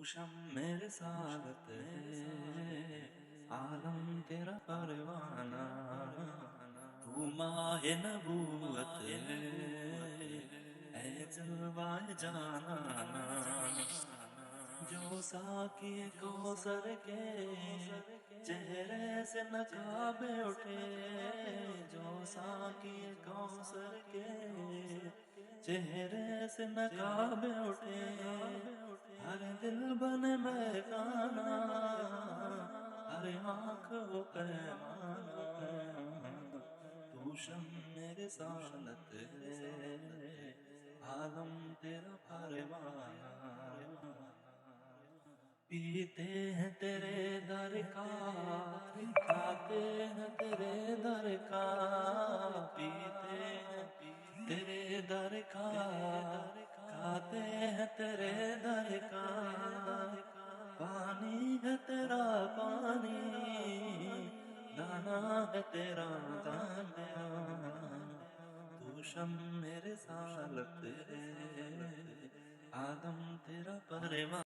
شم میرے ساتھ ہے، عالم تیرا پروانہ، تو ماہ نبوت ہے، اے جلوہ جانانا، جو ساقی کوثر کے چہرے سے نقاب اٹھے، جو ساقی کوثر کے چہرے سے نقاب اٹھے، ہر دل بنے میخانہ، ہر آنکھ ہو پیمانہ، تو شمع رسالت ہے، عالم تیرا پروانہ، پیتے ہیں تیرے در کا، کھاتے ہیں تیرے در کا، پیتے ہیں تیرے در کا، کھاتے ہیں تیرے در کا، پانی ہے تیرا پانی، دانا ہے تیرا دانا، تو شمع رسالت ہے، آدم تیرا پروانہ۔